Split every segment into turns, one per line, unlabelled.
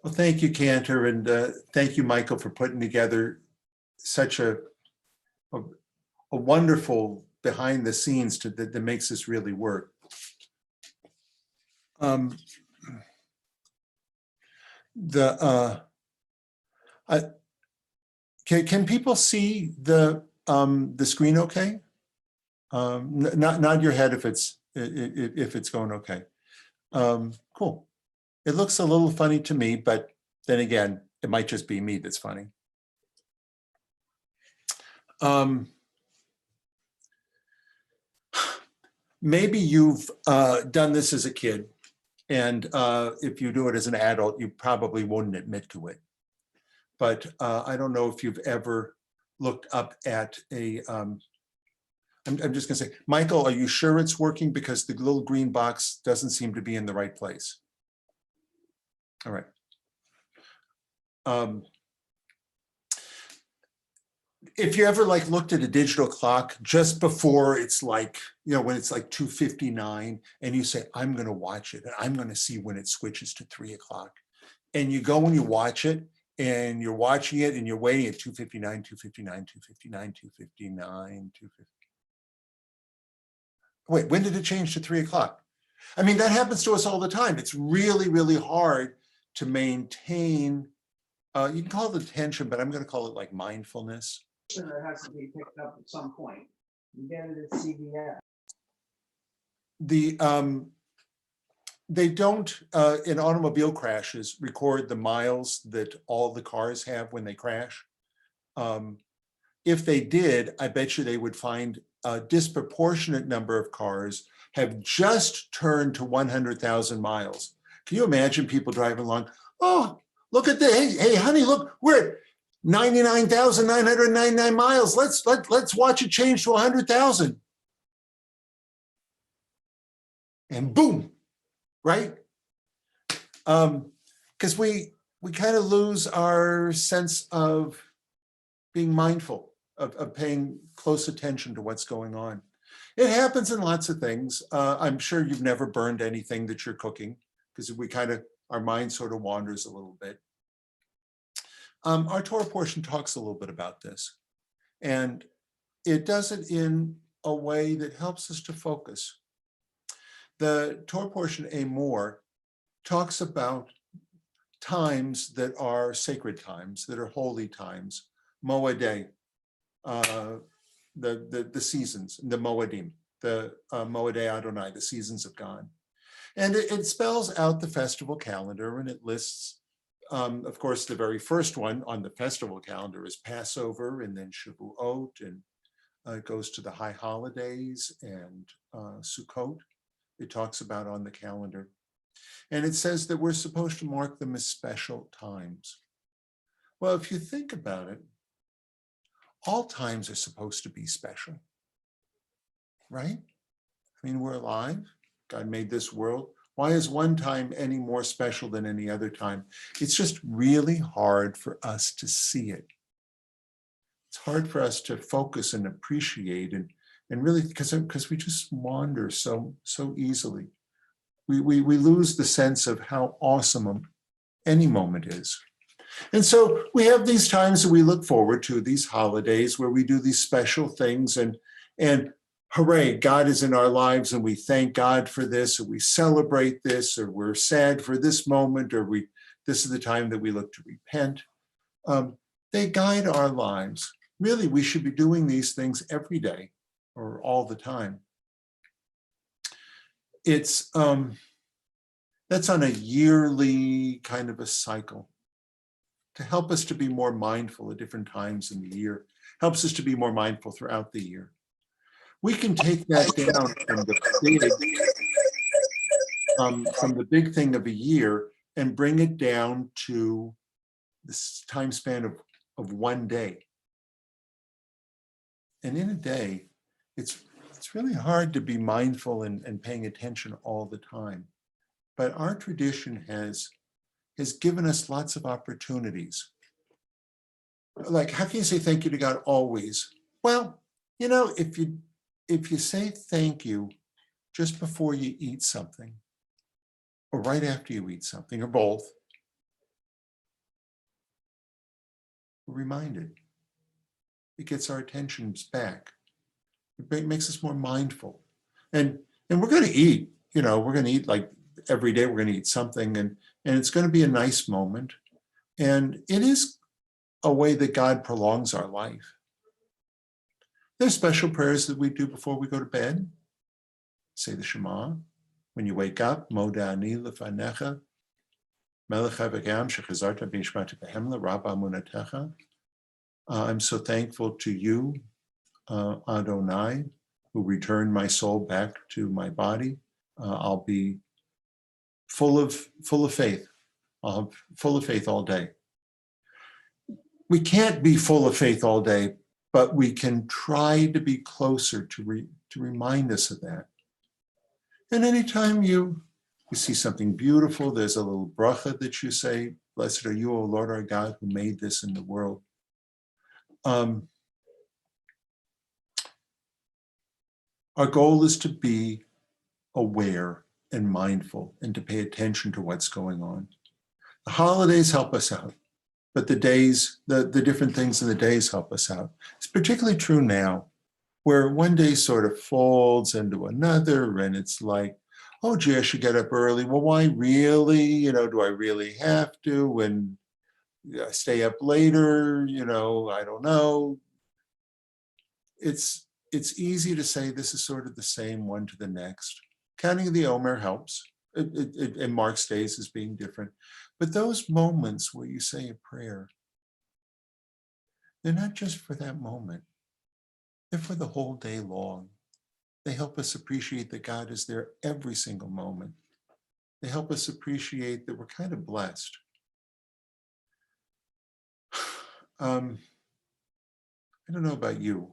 Well, thank you, Cantor, and thank you, Michael, for putting together such a, a wonderful behind the scenes that makes this really work. Um, I, can people see the screen okay? Nod your head if it's going okay. Cool. It looks a little funny to me, but then again, it might just be me that's funny. Maybe you've done this as a kid, and if you do it as an adult, you probably wouldn't admit to it. But I don't know if you've ever looked up at a, I'm just gonna say, Michael, are you sure it's working? Because the little green box doesn't seem to be in the right place. All right. If you ever like looked at a digital clock just before it's like, you know, when it's like 2:59 and you say, I'm going to watch it and I'm going to see when it switches to 3 o'clock. And you go and you watch it and you're watching it and you're waiting at 2:59, 2:59, 2:59, 2:59, 2:50. Wait, when did it change to 3 o'clock? I mean, that happens to us all the time. It's really, really hard to maintain, you can call it attention, but I'm going to call it like mindfulness.
That has to be picked up at some point. You get it at CVS.
They don't, in automobile crashes, record the miles that all the cars have when they crash. If they did, I bet you they would find a disproportionate number of cars have just turned to 100,000 miles. Can you imagine people driving along? Oh, look at this. Hey, honey, look, we're at 99,999 miles. Let's watch it change to 100,000. And boom, right? Because we kind of lose our sense of being mindful, of paying close attention to what's going on. It happens in lots of things. I'm sure you've never burned anything that you're cooking because our mind sort of wanders a little bit. Our Torah portion talks a little bit about this, and it does it in a way that helps us to focus. The Torah portion, Amor, talks about times that are sacred times, that are holy times, Moedei, the seasons, the Moedim, the Moedei Adonai, the seasons of God. And it spells out the festival calendar, and it lists, of course, the very first one on the festival calendar is Passover, and then Shavuot, and it goes to the high holidays and Sukkot. It talks about on the calendar. And it says that we're supposed to mark them as special times. Well, if you think about it, all times are supposed to be special, right? I mean, we're alive. God made this world. Why is one time any more special than any other time? It's just really hard for us to see it. It's hard for us to focus and appreciate and really, because we just wander so easily. We lose the sense of how awesome any moment is. And so we have these times that we look forward to, these holidays where we do these special things and hooray, God is in our lives and we thank God for this, or we celebrate this, or we're sad for this moment, or this is the time that we look to repent. They guide our lives. Really, we should be doing these things every day or all the time. It's, that's on a yearly kind of a cycle to help us to be more mindful at different times in the year, helps us to be more mindful throughout the year. We can take that down from the big thing of a year and bring it down to this time span of one day. And in a day, it's really hard to be mindful and paying attention all the time. But our tradition has given us lots of opportunities. Like, how can you say thank you to God always? Well, you know, if you say thank you just before you eat something, or right after you eat something, or both, we're reminded. It gets our attentions back. It makes us more mindful. And we're going to eat, we're going to eat like every day, we're going to eat something, and it's going to be a nice moment. And it is a way that God prolongs our life. There's special prayers that we do before we go to bed. Say the Shema. When you wake up, Moda ani lefanecha, melech v'gam shechazarta b'nishmat behemla rabba munatecha. I'm so thankful to you, Adonai, who returned my soul back to my body. I'll be full of faith. I'll have full of faith all day. We can't be full of faith all day, but we can try to be closer to remind us of that. And anytime you see something beautiful, there's a little bracha that you say, blessed are you, O Lord our God, who made this in the world. Our goal is to be aware and mindful and to pay attention to what's going on. The holidays help us out, but the days, the different things in the days help us out. It's particularly true now, where one day sort of folds into another, and it's like, oh gee, I should get up early. Well, why really? Do I really have to? And I stay up later, I don't know. It's easy to say this is sort of the same one to the next. Counting the Omer helps. It marks days as being different. But those moments where you say a prayer, they're not just for that moment. They're for the whole day long. They help us appreciate that God is there every single moment. They help us appreciate that we're kind of blessed. I don't know about you,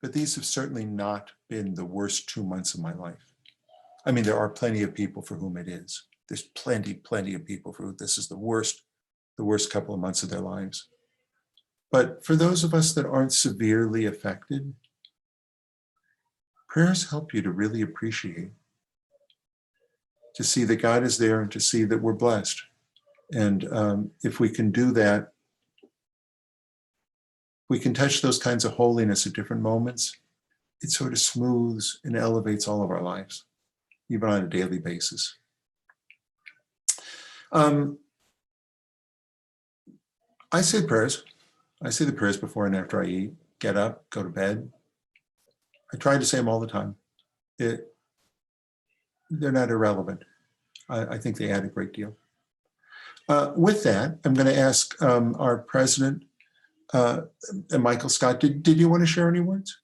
but these have certainly not been the worst 2 months of my life. I mean, there are plenty of people for whom it is. There's plenty of people for whom this is the worst couple of months of their lives. But for those of us that aren't severely affected, prayers help you to really appreciate, to see that God is there and to see that we're blessed. And if we can do that, we can touch those kinds of holiness at different moments. It sort of smooths and elevates all of our lives, even on a daily basis. I say prayers. I say the prayers before and after I eat, get up, go to bed. I try to say them all the time. They're not irrelevant. I think they add a great deal. With that, I'm going to ask our president, Michael Scott, did you want to share any words?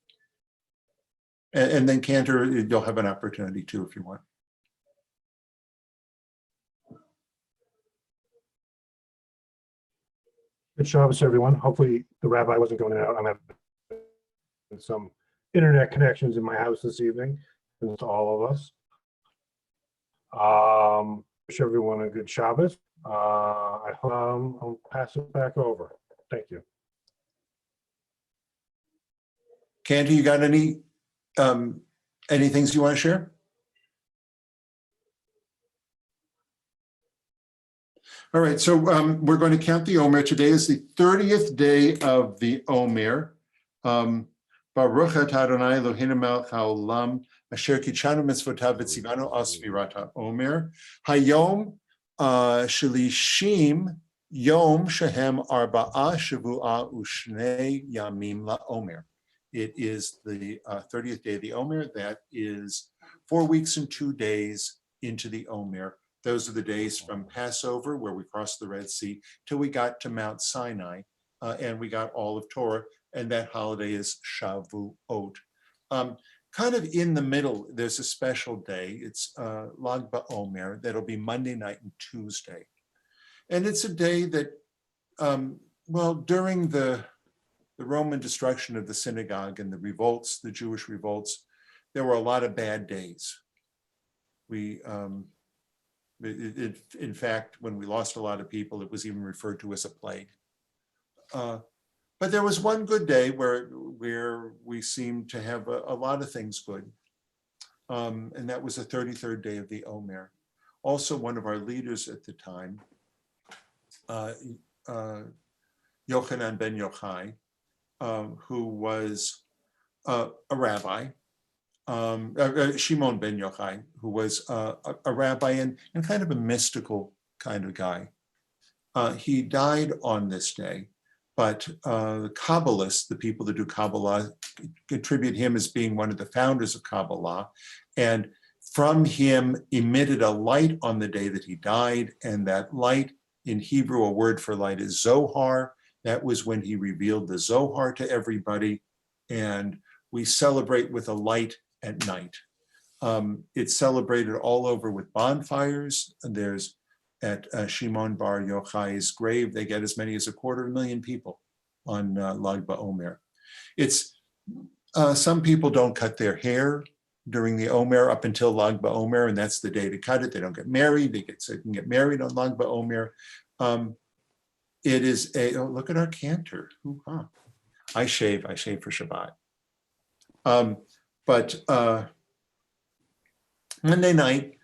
And then Cantor, you'll have an opportunity too if you want.
Good Shabbos, everyone. Hopefully the rabbi wasn't going out. I'm having some internet connections in my house this evening. And to all of us. Wish everyone a good Shabbos. I'll pass it back over. Thank you.
Cantor, you got any things you want to share? All right, so we're going to count the Omer. Today is the 30th day of the Omer. Baruch atah Adonai Eloheinu melech haolam asher kitshanu mitzvotav v'tzivanu al sfirat haOmer. Hayom shlishim yom shehem arba'a shavua u'shnei yamim laOmer. It is the 30th day of the Omer. That is 4 weeks and 2 days into the Omer. Those are the days from Passover, where we crossed the Red Sea, till we got to Mount Sinai, and we got all of Torah, and that holiday is Shavuot. Kind of in the middle, there's a special day. It's Lag BaOmer. That'll be Monday night and Tuesday. And it's a day that, well, during the Roman destruction of the synagogue and the revolts, the Jewish revolts, there were a lot of bad days. In fact, when we lost a lot of people, it was even referred to as a plague. But there was one good day where we seemed to have a lot of things good. And that was the 33rd day of the Omer. Also, one of our leaders at the time, Yochanan ben Yochai, who was a rabbi, Shimon ben Yochai, who was a rabbi and kind of a mystical kind of guy. He died on this day, but Kabbalists, the people that do Kabbalah, attribute him as being one of the founders of Kabbalah. And from him emitted a light on the day that he died. And that light, in Hebrew, a word for light is Zohar. That was when he revealed the Zohar to everybody. And we celebrate with a light at night. It's celebrated all over with bonfires. There's at Shimon bar Yochai's grave, they get as many as 250,000 people on Lag BaOmer. It's some people don't cut their hair during the Omer up until Lag BaOmer, and that's the day to cut it. They don't get married. They can get married on Lag BaOmer. It is a, oh, look at our cantor. Hoo-ha. I shave for Shabbat. But Monday night,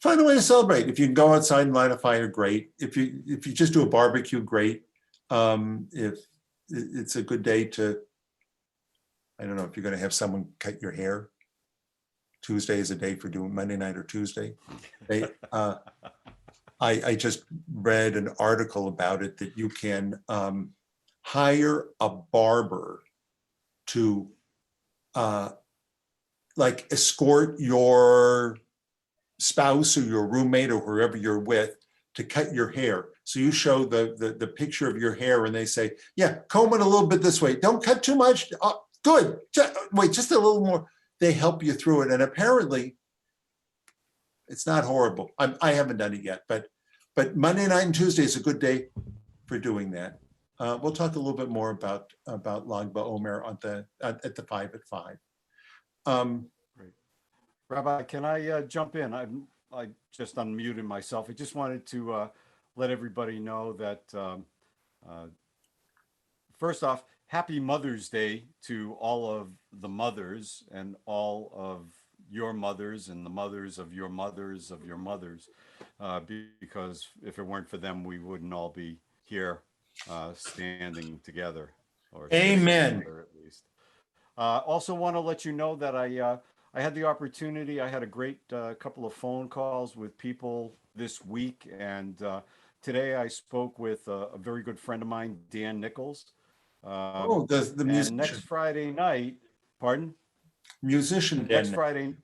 find a way to celebrate. If you can go outside and light a fire, great. If you just do a barbecue, great. If it's a good day to, I don't know, if you're going to have someone cut your hair, Tuesday is a day for doing Monday night or Tuesday. I just read an article about it that you can hire a barber to like escort your spouse or your roommate or whoever you're with to cut your hair. So you show the picture of your hair and they say, yeah, comb it a little bit this way. Don't cut too much. Good. Wait, just a little more. They help you through it. And apparently it's not horrible. I haven't done it yet, but Monday night and Tuesday is a good day for doing that. We'll talk a little bit more about Lag BaOmer at the 5 at 5.
Great. Rabbi, can I jump in? I just unmuted myself. I just wanted to let everybody know that first off, happy Mother's Day to all of the mothers and all of your mothers and the mothers of your mothers of your mothers, because if it weren't for them, we wouldn't all be here standing together. Or
Amen.
together at least. Also want to let you know that I had the opportunity, I had a great couple of phone calls with people this week. And today I spoke with a very good friend of mine, Dan Nichols.
The musician.
And next Friday night, pardon?
Musician Dan.
Next Friday,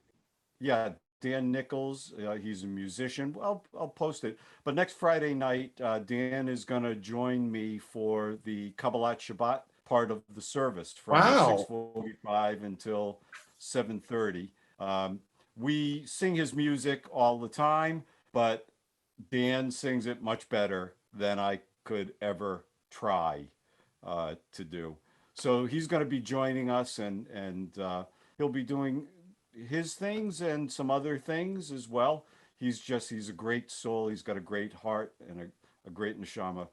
yeah, Dan Nichols, he's a musician. Well, I'll post it. But next Friday night, Dan is going to join me for the Kabbalat Shabbat part of the service from 6:45 until 7:30. We sing his music all the time, but Dan sings it much better than I could ever try to do. So he's going to be joining us, and he'll be doing his things and some other things as well. He's a great soul. He's got a great heart and a great neshama.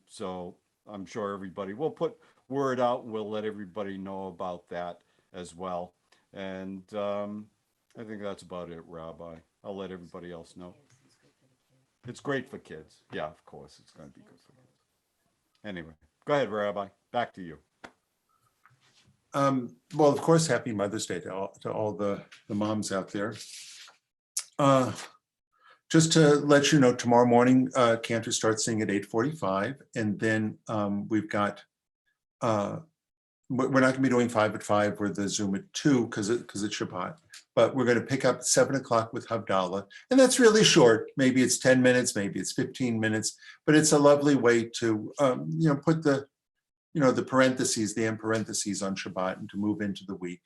So I'm sure everybody will put word out, and we'll let everybody know about that as well. And I think that's about it, Rabbi. I'll let everybody else know. It's great for kids. Yeah, of course, it's going to be good for kids. Anyway, go ahead, Rabbi. Back to you.
Well, of course, happy Mother's Day to all the moms out there. Just to let you know, tomorrow morning, Cantor starts singing at 8:45, and then we've got, we're not going to be doing 5 at 5 or the Zoom at 2 because it's Shabbat, but we're going to pick up at 7 o'clock with Havdalah, and that's really short. Maybe it's 10 minutes, maybe it's 15 minutes, but it's a lovely way to, put the, the parentheses, the end parentheses on Shabbat and to move into the week.